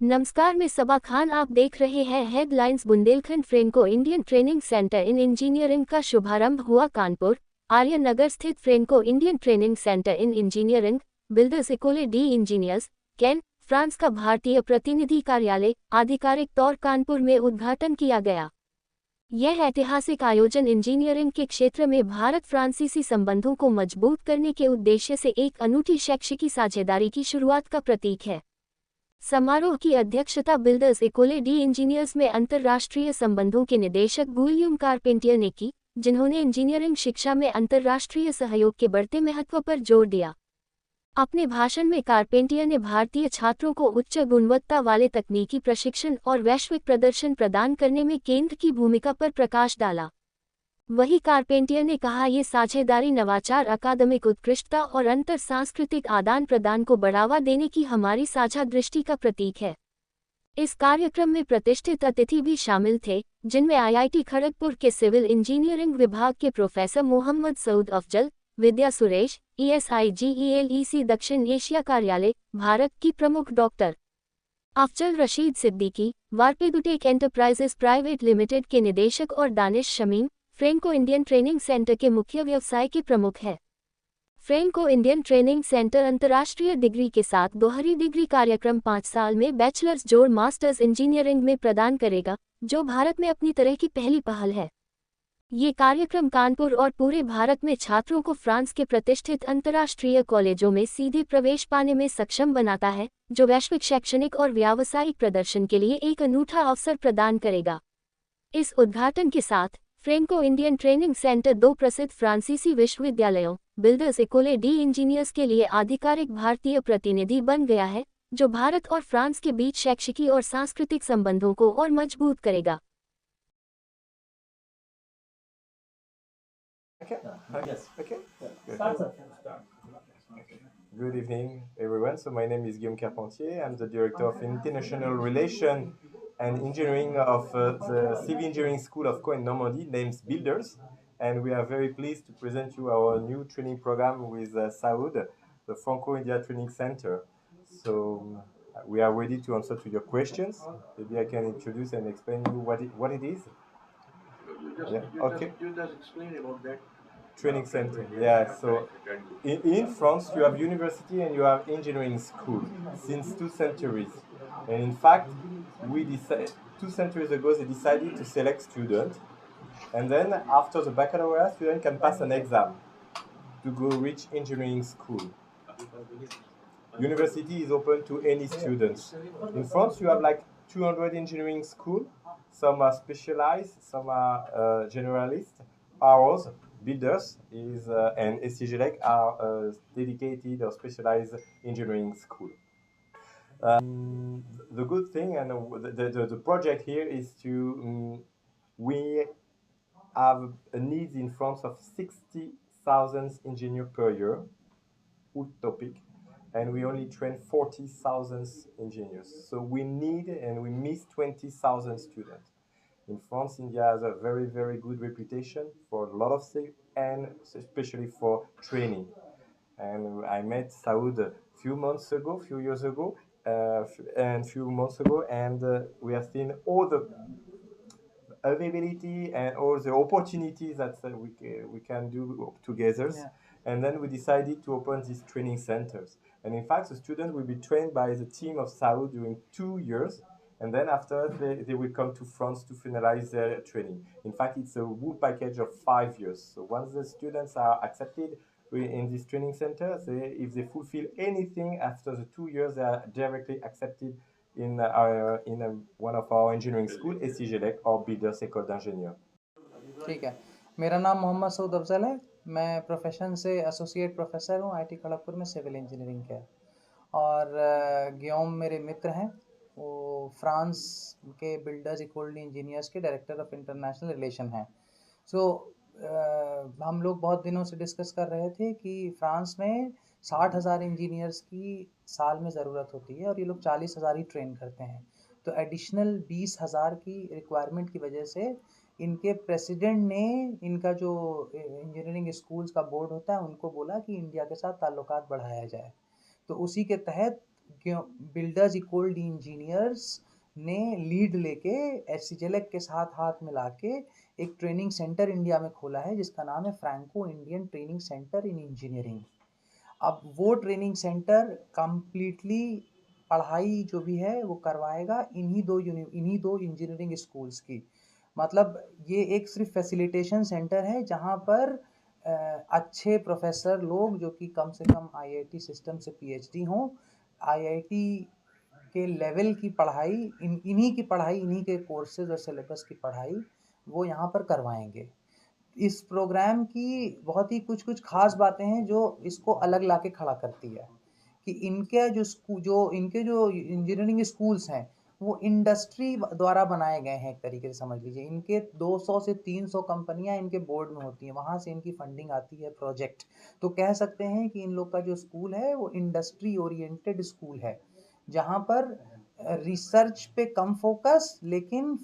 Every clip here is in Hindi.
नमस्कार, मैं सबा खान। आप देख रहे हैं headlines. Bundelkhand Franco Indian training centre इन इंजीनियरिंग का शुभारंभ हुआ। कानपुर आर्यन नगर स्थित Franco Indian training centre in engineering builders École D engineers can France का भारतीय प्रतिनिधि कार्यालय आधिकारिक तौर कानपुर में उद्घाटन किया गया। यह ऐतिहासिक आयोजन इंजीनियरिंग के क्षेत्र में भारत फ्रांसीसी संबंधों को मजबूत करने के उद्देश्य से एक अनूठी शैक्षिकी साझेदारी की शुरुआत का प्रतीक है। समारोह की अध्यक्षता बिल्डर्स इकोले डी इंजीनियर्स में अंतर्राष्ट्रीय संबंधों के निदेशक गुइलियम कारपेंटियर ने की, जिन्होंने इंजीनियरिंग शिक्षा में अंतर्राष्ट्रीय सहयोग के बढ़ते महत्व पर जोर दिया। अपने भाषण में कारपेंटियर ने भारतीय छात्रों को उच्च गुणवत्ता वाले तकनीकी प्रशिक्षण और वैश्विक प्रदर्शन प्रदान करने में केंद्र की भूमिका पर प्रकाश डाला। वहीं कारपेंटियर ने कहा, ये साझेदारी नवाचार, अकादमिक उत्कृष्टता और अंतर सांस्कृतिक आदान प्रदान को बढ़ावा देने की हमारी साझा दृष्टि का प्रतीक है। इस कार्यक्रम में प्रतिष्ठित अतिथि भी शामिल थे, जिनमें आईआईटी खड़गपुर के सिविल इंजीनियरिंग विभाग के प्रोफेसर मोहम्मद सऊद अफजल, विद्या सुरेश, ESIGELEC दक्षिण एशिया कार्यालय भारत की प्रमुख डॉक्टर अफजल रशीद सिद्दीकी, वारपेडुटेक एंटरप्राइजेस प्राइवेट लिमिटेड के निदेशक और Danish Shamim Franco Indian training centre के मुख्य व्यवसाय के प्रमुख है। फ्रेंको इंडियन ट्रेनिंग सेंटर अंतर्राष्ट्रीय डिग्री के साथ दोहरी डिग्री कार्यक्रम 5 साल में बैचलर्स जोड़ मास्टर्स इंजीनियरिंग में प्रदान करेगा, जो भारत में अपनी तरह की पहली पहल है। ये कार्यक्रम कानपुर और पूरे भारत में छात्रों को फ्रांस के प्रतिष्ठित अंतर्राष्ट्रीय कॉलेजों में सीधे प्रवेश पाने में सक्षम बनाता है, जो वैश्विक शैक्षणिक और व्यावसायिक प्रदर्शन के लिए एक अनूठा अवसर प्रदान करेगा। इस उद्घाटन के साथ फ्रेंको इंडियन ट्रेनिंग सेंटर 2 प्रसिद्ध फ्रांसीसी विश्वविद्यालयों बिल्डर्स इकोले डी इंजीनियर्स के लिए आधिकारिक भारतीय प्रतिनिधि बन गया है, जो भारत और फ्रांस के बीच शैक्षिकी और सांस्कृतिक संबंधों को और मजबूत करेगा। Okay. Yes. Okay. Good. Start, sir. Good evening, everyone. So my name is Guillaume Carpentier. I'm the director of International Relations and Engineering of the Civil Engineering School of Caen in Normandy, named Builders. And we are very pleased to present you our new training program with Saoud, the Franco-India Training Center. So we are ready to answer to your questions. Maybe I can introduce and explain you what it is. Okay. You just explain about that. Training center. Yeah, so in France you have university and you have engineering school since 2 centuries. And in fact, we decided 2 centuries ago they decided to select students, and then after the baccalaureate student can pass an exam to go reach engineering school. University is open to any students. In France you have like 200 engineering school. Some are specialized, some are generalist. Ours, Builders, is and SCGLEC are dedicated or specialized engineering school. The good thing and the project here is to we have a need in France of 60,000 engineers per year, utopic, and we only train 40,000 engineers. So we need and we miss 20,000 students. In France, India has a very, very good reputation for a lot of things, and especially for training. And I met Saoud a few years ago, and we have seen all the availability and all the opportunities that we can do together. Yeah. And then we decided to open these training centers. And in fact, the students will be trained by the team of Saoud during 2 years. And then after they will come to France to finalize their training. In fact, it's a whole package of 5 years. So once the students are accepted in this training center, if they fulfill anything after the 2 years, they are directly accepted in one of our engineering school, SCGLEC or Builders École d'Ingénieurs. ठीक है, मेरा नाम मोहम्मद सऊद अफजल है। मैं प्रोफेशन से एसोसिएट प्रोफेसर हूँ आईटी खड़गपुर में सिविल इंजीनियरिंग के। और गियोम मेरे मित्र हैं, वो फ्रांस के बिल्डर्स इकोले इंजीनियर्स के डायरेक्टर ऑफ इंटरनेशनल रिलेशन हैं। हम लोग बहुत दिनों से डिस्कस कर रहे थे कि फ्रांस में 60,000 इंजीनियर्स की साल में ज़रूरत होती है और ये लोग 40,000 ही ट्रेन करते हैं। तो एडिशनल 20,000 की रिक्वायरमेंट की वजह से इनके प्रेसिडेंट ने इनका जो इंजीनियरिंग स्कूल्स का बोर्ड होता है उनको बोला कि इंडिया के साथ ताल्लुकात बढ़ाया जाए। तो उसी के तहत बिल्डर्स इक्वल डी इंजीनियर्स ने लीड लेके एससीजेलेक के साथ हाथ मिला के एक ट्रेनिंग सेंटर इंडिया में खोला है जिसका नाम है फ्रैंको इंडियन ट्रेनिंग सेंटर इन इंजीनियरिंग। अब वो ट्रेनिंग सेंटर कम्प्लीटली पढ़ाई जो भी है वो करवाएगा इन्हीं दो इंजीनियरिंग स्कूल्स की। मतलब ये एक सिर्फ फैसिलिटेशन सेंटर है जहाँ पर अच्छे प्रोफेसर लोग जो कि कम से कम आईआईटी सिस्टम से पीएचडी हों, आईआईटी के लेवल की पढ़ाई इन्हीं के कोर्सेज और सिलेबस की पढ़ाई वो यहाँ पर करवाएंगे। इस प्रोग्राम की बहुत ही कुछ खास बातें हैं जो इसको अलग लाके खड़ा करती है कि इनके जो इंजीनियरिंग स्कूल्स हैं वो इंडस्ट्री द्वारा बनाए गए हैं। एक तरीके से समझ लीजिए इनके 200 से 300 कंपनियां इनके बोर्ड में होती हैं, वहाँ से इनकी फंडिंग आती है प्रोजेक्ट। तो कह सकते हैं कि इन लोग का जो स्कूल है वो इंडस्ट्री ओरिएंटेड स्कूल है जहाँ पर रिसर्च पे कम फोकस लेकिन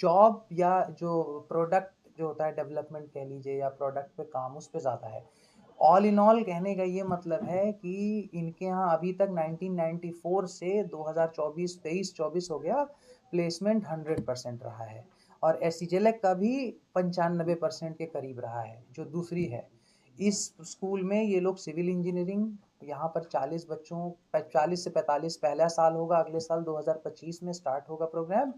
जॉब या जो प्रोडक्ट जो होता है डेवलपमेंट कह लीजिए या प्रोडक्ट पे काम उस पे ज़्यादा है। ऑल इन ऑल कहने का ये मतलब है कि इनके यहाँ अभी तक 1994 से 2024 हो गया प्लेसमेंट 100% रहा है और एससीजेलेक का भी 95% के करीब रहा है जो दूसरी है। इस स्कूल में ये लोग सिविल इंजीनियरिंग यहाँ पर 40 बच्चों 40 से 45 पहला साल होगा, अगले साल 2025 में स्टार्ट होगा प्रोग्राम।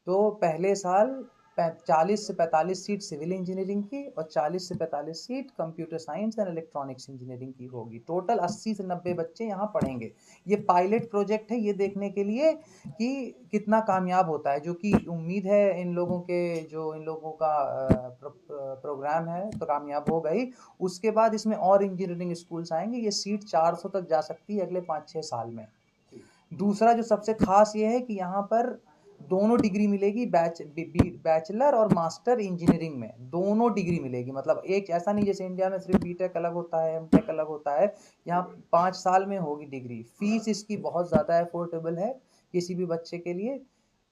तो पहले साल 40 से 45 सीट सिविल इंजीनियरिंग की और 40 से 45 seat computer science and electronics engineering की होगी। टोटल 80 से 90 बच्चे यहाँ पढ़ेंगे। ये पायलट प्रोजेक्ट है ये देखने के लिए कि कितना कामयाब होता है, जो कि उम्मीद है इन लोगों का प्रोग्राम है तो कामयाब होगा ही। उसके बाद इसमें और इंजीनियरिंग स्कूल्स आएंगे, ये सीट 400 तक जा सकती है अगले 5-6 साल में। दूसरा जो सबसे खास ये है कि यहाँ पर दोनों डिग्री मिलेगी, बैचलर और मास्टर इंजीनियरिंग में दोनों डिग्री मिलेगी। मतलब एक ऐसा नहीं जैसे इंडिया में सिर्फ बीटेक अलग होता है एमटेक अलग होता है, यहाँ 5 साल में होगी डिग्री। फीस इसकी बहुत ज़्यादा अफोर्डेबल है किसी भी बच्चे के लिए।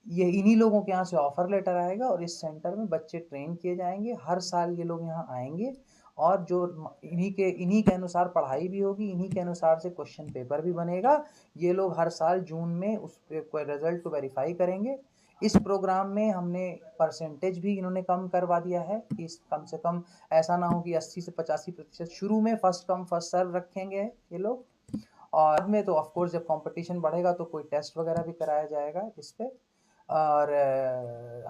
ये इन्हीं लोगों के यहाँ से ऑफर लेटर आएगा और इस सेंटर में बच्चे ट्रेन किए जाएंगे। हर साल ये लोग यहाँ आएंगे और जो इन्हीं के अनुसार पढ़ाई भी होगी, इन्हीं के अनुसार से क्वेश्चन पेपर भी बनेगा। ये लोग हर साल जून में उस रिजल्ट को वेरीफाई करेंगे। इस प्रोग्राम में हमने परसेंटेज भी इन्होंने कम करवा दिया है कि कम से कम ऐसा ना हो कि 80 से 85% शुरू में फर्स्ट कम फर्स्ट सर्व रखेंगे ये लोग। और बाद में तो ऑफकोर्स जब कंपटीशन बढ़ेगा तो कोई टेस्ट वगैरह भी कराया जाएगा इस पे। और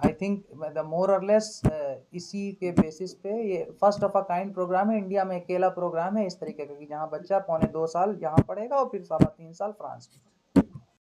आई थिंक द मोर और लेस इसी के बेसिस पे ये first of a kind program है। इंडिया में अकेला प्रोग्राम है इस तरीके का कि जहाँ बच्चा 2.25 साल यहाँ पढ़ेगा और फिर 3.25 साल फ्रांस में।